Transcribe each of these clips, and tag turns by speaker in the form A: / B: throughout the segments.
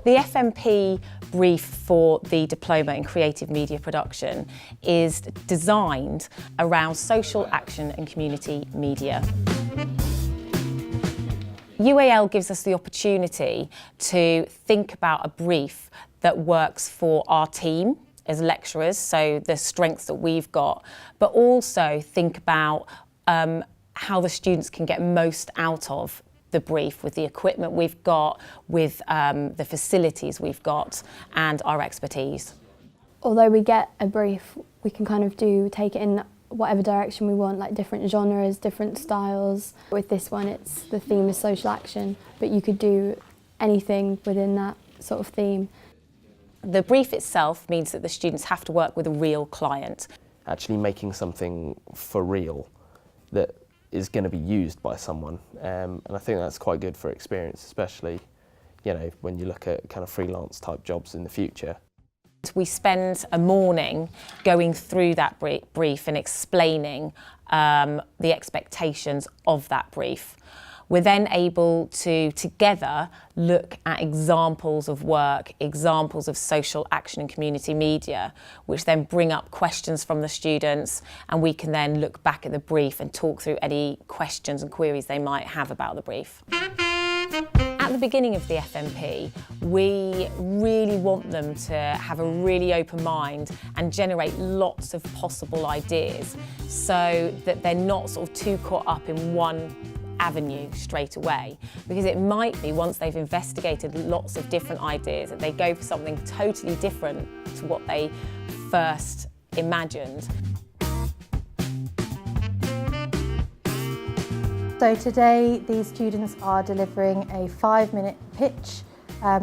A: The FMP brief for the Diploma in Creative Media Production is designed around social action and community media. UAL gives us the opportunity to think about a brief that works for our team as lecturers, so the strengths that we've got, but also think about how the students can get most out of the brief with the equipment we've got, with the facilities we've got and our expertise.
B: Although we get a brief, we can kind of take it in whatever direction we want, like different genres, different styles. With this one, the theme is social action, but you could do anything within that sort of theme.
A: The brief itself means that the students have to work with a real client.
C: Actually making something for real that is going to be used by someone, and I think that's quite good for experience, especially, you know, when you look at kind of freelance type jobs in the future.
A: We spend a morning going through that brief and explaining the expectations of that brief. We're then able to together look at examples of work, examples of social action and community media, which then bring up questions from the students, and we can then look back at the brief and talk through any questions and queries they might have about the brief. At the beginning of the FMP, we really want them to have a really open mind and generate lots of possible ideas so that they're not sort of too caught up in one avenue straight away, because it might be once they've investigated lots of different ideas that they go for something totally different to what they first imagined.
D: So today these students are delivering a 5-minute pitch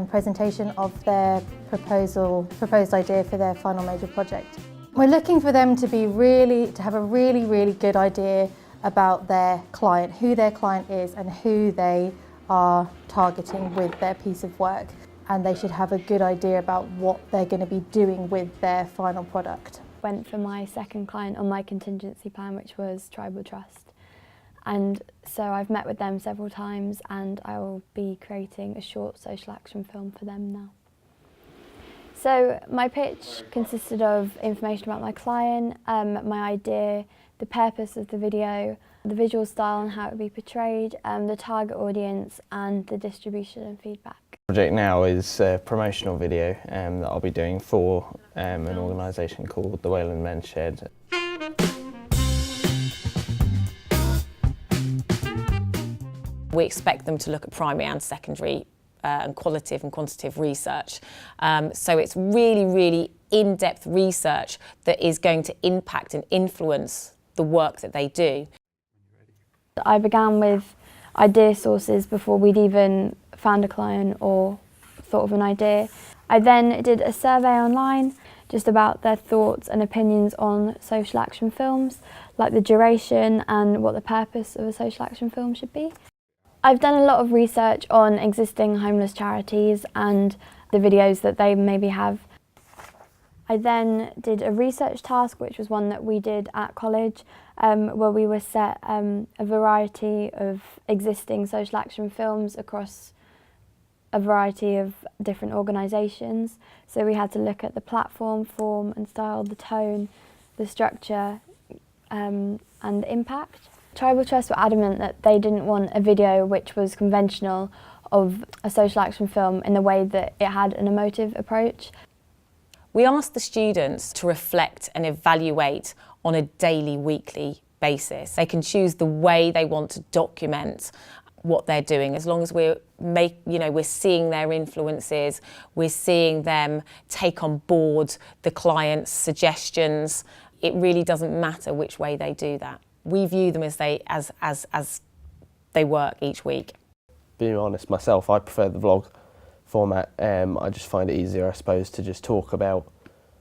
D: presentation of their proposed idea for their final major project. We're looking for them to have a really good idea about their client, who their client is and who they are targeting with their piece of work. And they should have a good idea about what they're going to be doing with their final product.
B: Went for my second client on my contingency plan, which was Tribal Trust. And so I've met with them several times and I will be creating a short social action film for them now. So my pitch consisted of information about my client, my idea, the purpose of the video, the visual style and how it would be portrayed, the target audience and the distribution and feedback.
C: The project now is a promotional video that I'll be doing for an organisation called the Wayland Men's Shed.
A: We expect them to look at primary and secondary and qualitative and quantitative research. So it's really in-depth research that is going to impact and influence the work that they do.
B: I began with idea sources before we'd even found a client or thought of an idea. I then did a survey online just about their thoughts and opinions on social action films, like the duration and what the purpose of a social action film should be. I've done a lot of research on existing homeless charities and the videos that they maybe have. I then did a research task, which was one that we did at college, where we were set a variety of existing social action films across a variety of different organisations. So we had to look at the platform, form and style, the tone, the structure and the impact. Tribal Trust were adamant that they didn't want a video which was conventional of a social action film in the way that it had an emotive approach.
A: We asked the students to reflect and evaluate on a daily, weekly basis. They can choose the way they want to document what they're doing, as long as we're seeing their influences, we're seeing them take on board the client's suggestions. It really doesn't matter which way they do that. We view them as they work each week.
C: Being honest myself, I prefer the vlog format. I just find it easier, I suppose, to just talk about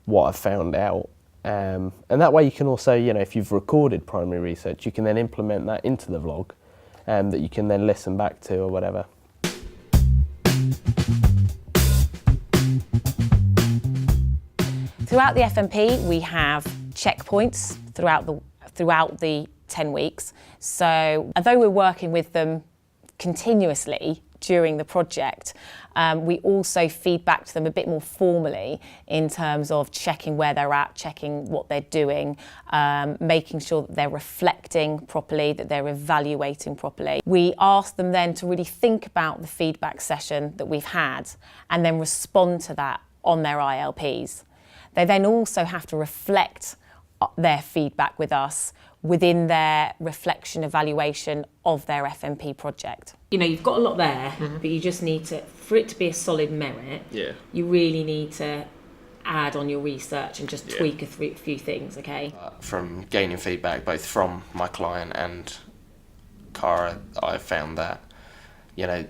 C: what I've found out. And that way you can also, if you've recorded primary research, you can then implement that into the vlog that you can then listen back to or whatever.
A: Throughout the FMP, we have checkpoints throughout the 10 weeks. So although we're working with them continuously during the project. We also feed back to them a bit more formally in terms of checking where they're at, checking what they're doing, making sure that they're reflecting properly, that they're evaluating properly. We ask them then to really think about the feedback session that we've had and then respond to that on their ILPs. They then also have to reflect their feedback with us within their reflection evaluation of their FMP project. You know, you've got a lot there, but you just need to, for it to be a solid merit, you really need to add on your research and just tweak a few things, okay?
C: From gaining feedback both from my client and Cara, I found that, you know,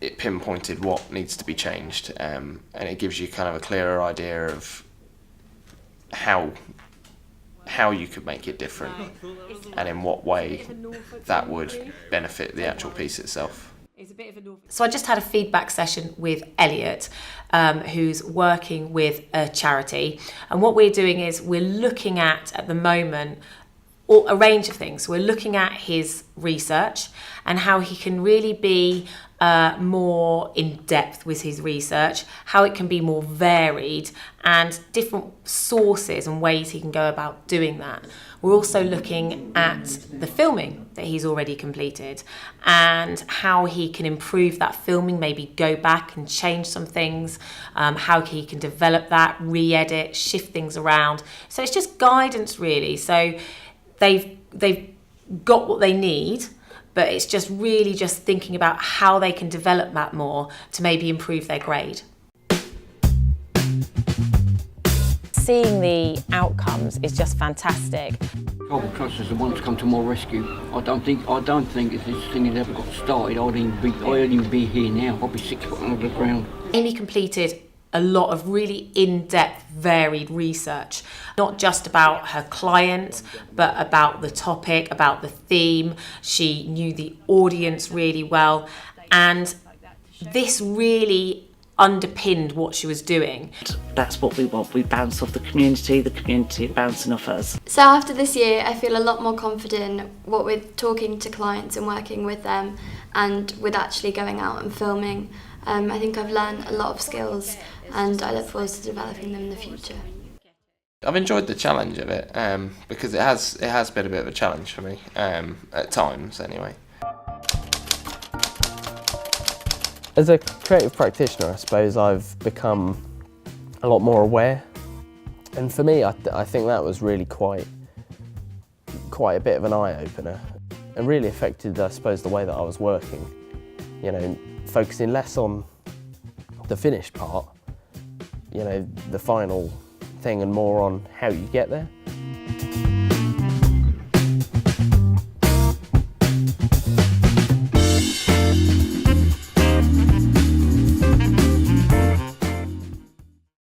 C: it pinpointed what needs to be changed, and it gives you kind of a clearer idea of how you could make it different and in what way that would benefit the actual piece itself.
A: So I just had a feedback session with Elliot, who's working with a charity, and what we're doing is we're looking at the moment a range of things. We're looking at his research and how he can really be more in depth with his research, how it can be more varied and different sources and ways he can go about doing that. We're also looking at the filming that he's already completed and how he can improve that filming, maybe go back and change some things, how he can develop that, re-edit, shift things around. So it's just guidance really. So they've got what they need, but it's just really just thinking about how they can develop that more to maybe improve their grade. Seeing the outcomes is just fantastic.
E: Carbon Trust is the one to come to my rescue. I don't think if this thing had ever got started, I'd even be here now. I'd be 6 foot under the ground.
A: Amy completed a lot of really in-depth, varied research, not just about her client, but about the topic, about the theme. She knew the audience really well, and this really underpinned what she was doing.
F: That's what we want. We bounce off the community bouncing off us.
B: So after this year, I feel a lot more confident with talking to clients and working with them, and with actually going out and filming. I think I've learned a lot of skills, and I look forward to developing them in the future.
C: I've enjoyed the challenge of it because it has been a bit of a challenge for me at times anyway. As a creative practitioner, I suppose I've become a lot more aware, and for me I think that was really quite a bit of an eye-opener and really affected, I suppose, the way that I was working. You know, focusing less on the finished part, you know, the final thing, and more on how you get there.